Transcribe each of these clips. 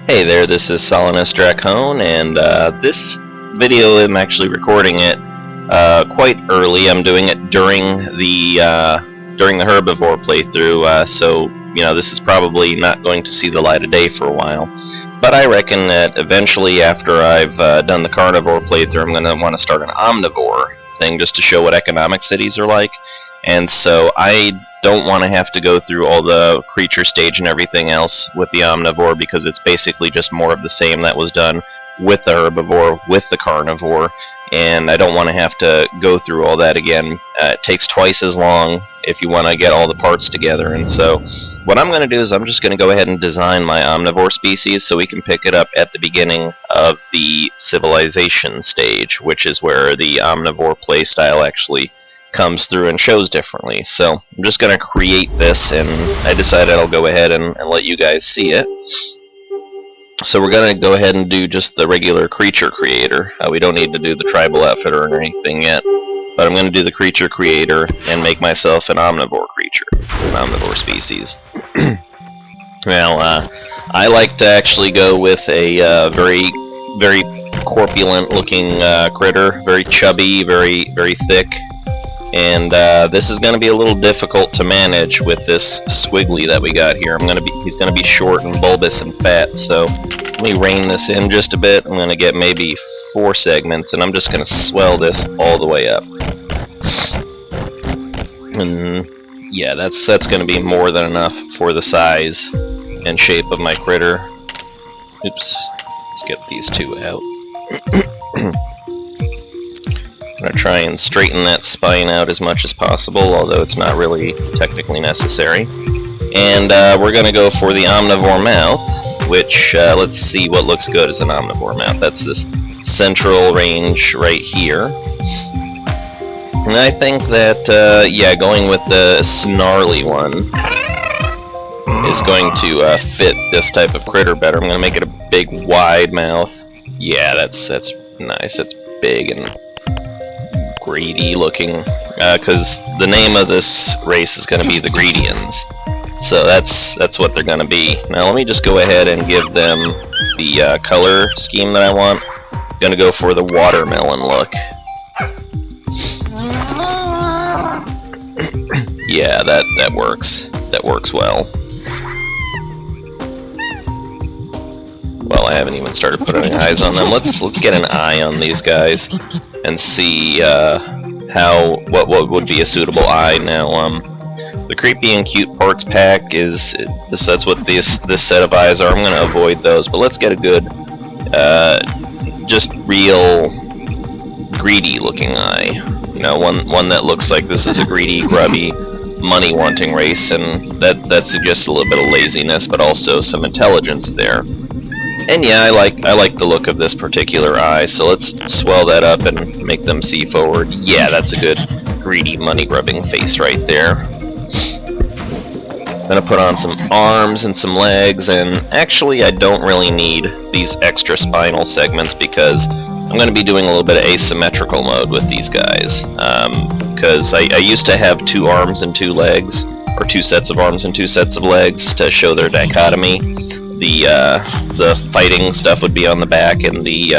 Hey there, this is Solinus Dracone, and this video I'm actually recording it quite early. I'm doing it during the herbivore playthrough, so you know this is probably not going to see the light of day for a while. But I reckon that eventually, after I've done the carnivore playthrough, I'm going to want to start an omnivore thing just to show what economic cities are like. And so I don't want to have to go through all the creature stage and everything else with the omnivore, because it's basically just more of the same that was done with the herbivore, with the carnivore, and I don't want to have to go through all that again. It takes twice as long if you want to get all the parts together, and so what I'm going to do is I'm just going to go ahead and design my omnivore species so we can pick it up at the beginning of the civilization stage, which is where the omnivore playstyle actually comes through and shows differently. So I'm just going to create this, and I decided I'll go ahead and let you guys see it. So we're going to go ahead and do just the regular creature creator. We don't need to do the tribal outfitter or anything yet, but I'm going to do the creature creator and make myself an omnivore creature, an omnivore species. Now, I like to actually go with a very corpulent looking critter, very chubby, very thick. And this is going to be a little difficult to manage with this squiggly that we got here. He's going to be short and bulbous and fat, so let me rein this in just a bit. I'm going to get maybe 4 segments, and I'm just going to swell this all the way up. And yeah, that's going to be more than enough for the size and shape of my critter. Oops, let's get these 2 out. I'm going to try and straighten that spine out as much as possible, although it's not really technically necessary. And we're going to go for the omnivore mouth, which, let's see what looks good as an omnivore mouth. That's this central range right here. And I think that, yeah, going with the snarly one is going to fit this type of critter better. I'm going to make it a big, wide mouth. Yeah, that's nice. That's big and greedy looking, because the name of this race is going to be the Greedians, so that's what they're going to be. Now let me just go ahead and give them the color scheme that I want. I'm going to go for the watermelon look. Yeah, that works well. Well, I haven't even started putting eyes on them. Let's get an eye on these guys and see what would be a suitable eye. Now, the creepy and cute parts pack is that's what this set of eyes are. I'm going to avoid those, but let's get a good, just real greedy looking eye. You know, one that looks like this is a greedy, grubby, money-wanting race, and that suggests a little bit of laziness, but also some intelligence there. And yeah, I like the look of this particular eye, so let's swell that up and make them see forward. Yeah, that's a good greedy, money-grubbing face right there. I'm gonna put on some arms and some legs, and actually I don't really need these extra spinal segments because I'm gonna be doing a little bit of asymmetrical mode with these guys. Because I used to have 2 arms and 2 legs, or 2 sets of arms and 2 sets of legs to show their dichotomy. The fighting stuff would be on the back, and the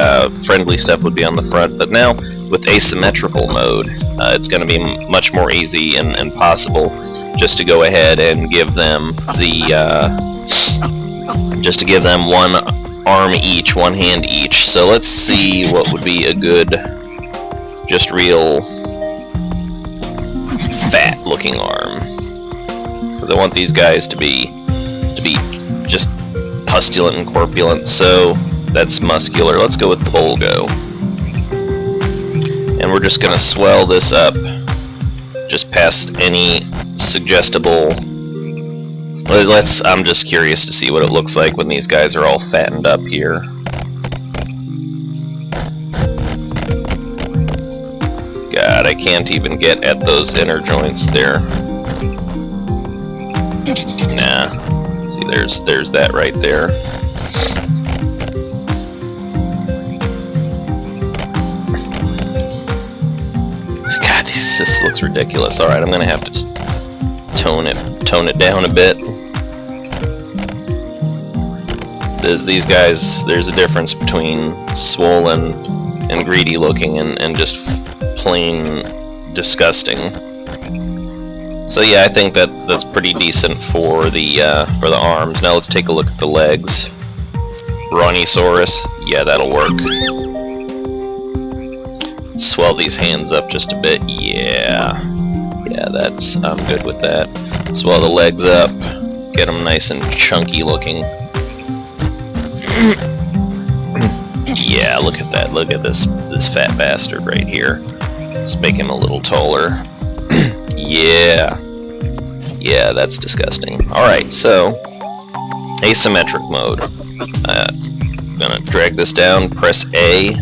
friendly stuff would be on the front. But now, with asymmetrical mode, it's going to be much more easy and possible just to go ahead and give them just to give them 1 arm each, 1 hand each. So let's see what would be a good, just real fat-looking arm, because I want these guys to be just pustulent and corpulent, so that's muscular. Let's go with Polgo. And we're just going to swell this up just past any suggestible... I'm just curious to see what it looks like when these guys are all fattened up here. God, I can't even get at those inner joints there. Nah. There's that right there. God, this looks ridiculous. Alright, I'm gonna have to just tone it down a bit. these guys, there's a difference between swollen and greedy looking and just plain disgusting. So yeah, I think that's pretty decent for the arms. Now let's take a look at the legs. Brontosaurus, yeah, that'll work. Swell these hands up just a bit, yeah, I'm good with that. Swell the legs up, get them nice and chunky looking. Yeah, look at that, look at this fat bastard right here. Let's make him a little taller. Yeah, that's disgusting. Alright, so asymmetric mode. I'm gonna drag this down, press A,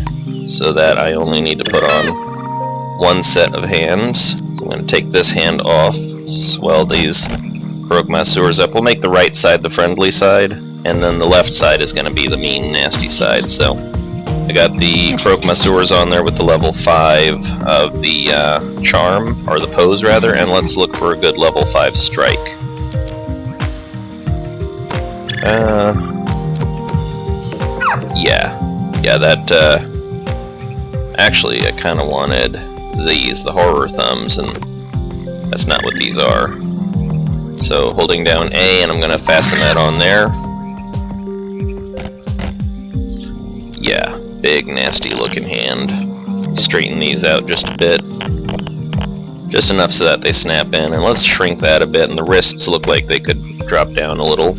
so that I only need to put on one set of hands. So I'm gonna take this hand off, swell these Crocomasaurs up. We'll make the right side the friendly side, and then the left side is gonna be the mean, nasty side. So I got the Crocomasaurs on there with the level 5 of the charm, or the pose rather, and let's look for a good level 5 strike. Yeah, that, actually I kinda wanted these, the horror thumbs, and that's not what these are. So holding down A, and I'm gonna fasten that on there. Yeah, big nasty looking hand. Straighten these out just a bit. Just enough so that they snap in, and let's shrink that a bit, and the wrists look like they could drop down a little.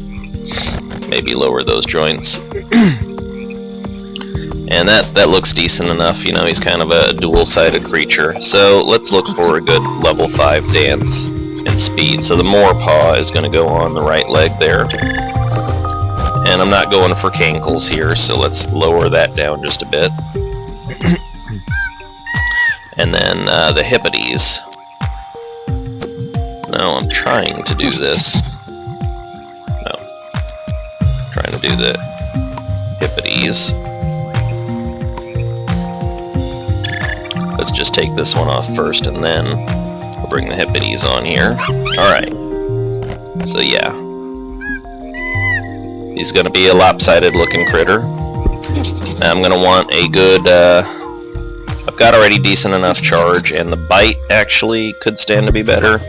Maybe lower those joints. And that looks decent enough, you know, he's kind of a dual-sided creature. So let's look for a good level 5 dance and speed. So the more paw is going to go on the right leg there. And I'm not going for cankles here, so let's lower that down just a bit. And then the hippities. No, I'm trying to do this. No. I'm trying to do the hippities. Let's just take this one off first, and then we'll bring the hippities on here. Alright. So yeah. He's going to be a lopsided looking critter. Now I'm going to want a good... I've got already decent enough charge, and the bite actually could stand to be better.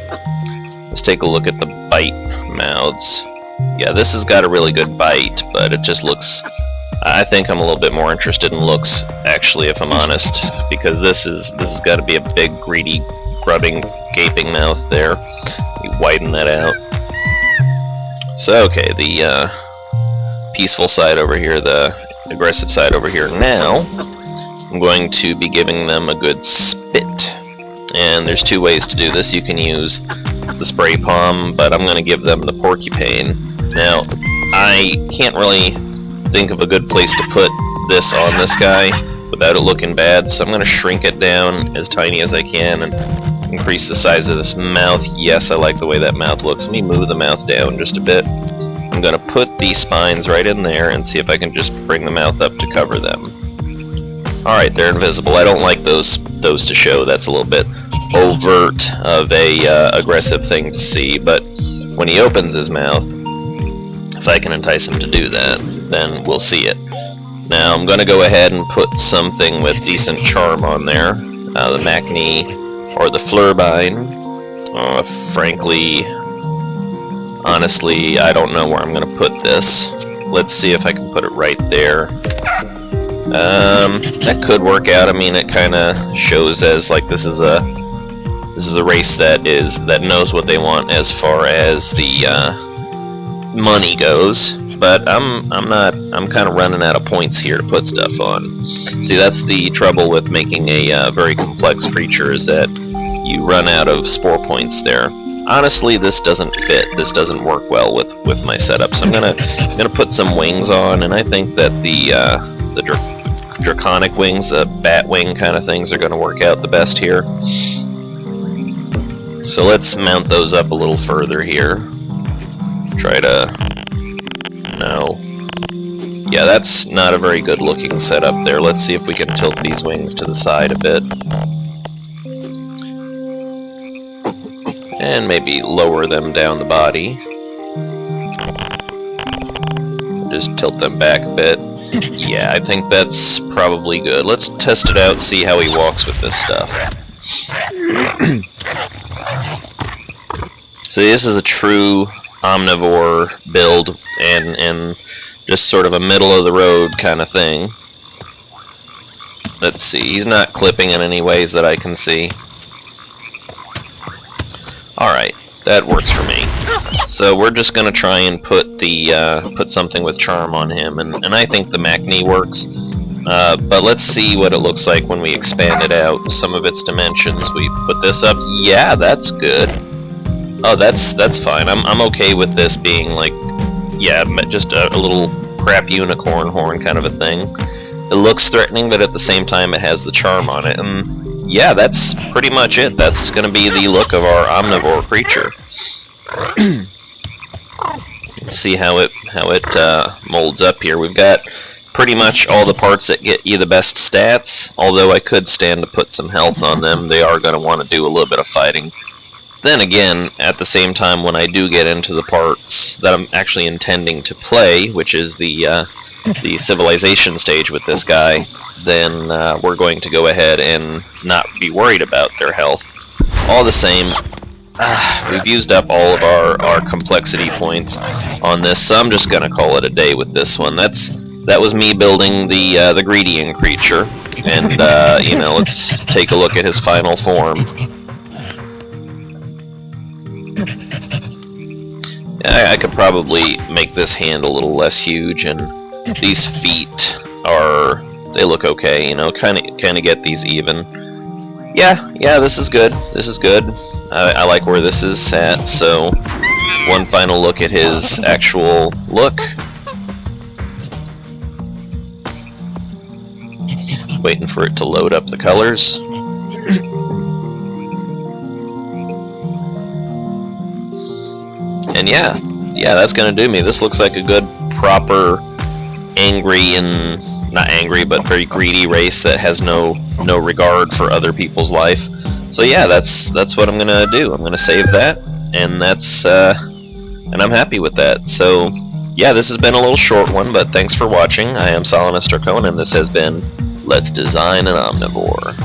Let's take a look at the bite mouths. Yeah, this has got a really good bite, but it just looks... I think I'm a little bit more interested in looks, actually, if I'm honest, because this has got to be a big, greedy, grubbing, gaping mouth there. You widen that out. So, okay, the peaceful side over here, the aggressive side over here. Now, I'm going to be giving them a good spit. And there's two ways to do this. You can use the spray palm, but I'm going to give them the porcupine. Now, I can't really think of a good place to put this on this guy without it looking bad, so I'm going to shrink it down as tiny as I can and increase the size of this mouth. Yes, I like the way that mouth looks. Let me move the mouth down just a bit. I'm going to put the spines right in there and see if I can just bring the mouth up to cover them. Alright, they're invisible. I don't like those to show. That's a little bit overt of a aggressive thing to see, but when he opens his mouth, if I can entice him to do that, then we'll see it. Now I'm going to go ahead and put something with decent charm on there. The Macne or the Flurbine. Frankly, honestly, I don't know where I'm going to put this. Let's see if I can put it right there. That could work out. I mean, it kind of shows as like this is a race that knows what they want as far as the money goes, but I'm kind of running out of points here to put stuff on. See, that's the trouble with making a very complex creature, is that you run out of spore points there. Honestly, this doesn't fit. This doesn't work well with my setup. So I'm gonna put some wings on, and I think that the draconic wings, the bat wing kind of things, are going to work out the best here. So let's mount those up a little further here. Try to... No. Yeah, that's not a very good looking setup there. Let's see if we can tilt these wings to the side a bit. And maybe lower them down the body. Just tilt them back a bit. Yeah, I think that's probably good. Let's test it out, see how he walks with this stuff. So this is a true Omnivore build, and just sort of a middle-of-the-road kind of thing. Let's see, he's not clipping in any ways that I can see. Alright, that works for me. So we're just going to try and put something with charm on him, and I think the Macne works. But let's see what it looks like when we expand it out, some of its dimensions. We put this up. Yeah, that's good. Oh, that's fine. I'm okay with this being like, yeah, just a little crap unicorn horn kind of a thing. It looks threatening, but at the same time it has the charm on it, and yeah, that's pretty much it. That's going to be the look of our Omnivore creature. Let's see how it molds up here. We've got pretty much all the parts that get you the best stats, although I could stand to put some health on them. They are going to want to do a little bit of fighting. Then again, at the same time, when I do get into the parts that I'm actually intending to play, which is the civilization stage with this guy, then we're going to go ahead and not be worried about their health. All the same, we've used up all of our complexity points on this, so I'm just going to call it a day with this one. That was me building the Greedian creature, and you know, let's take a look at his final form. I could probably make this hand a little less huge, and these feet they look okay, you know, kind of get these even. Yeah, this is good. This is good. I like where this is at. So one final look at his actual look. Waiting for it to load up the colors. And yeah, that's gonna do me. This looks like a good, proper, angry and not angry, but very greedy race that has no regard for other people's life. So yeah, that's what I'm gonna do. I'm gonna save that, and and I'm happy with that. So yeah, this has been a little short one, but thanks for watching. I am Finalizing, and this has been Let's Design an Omnivore.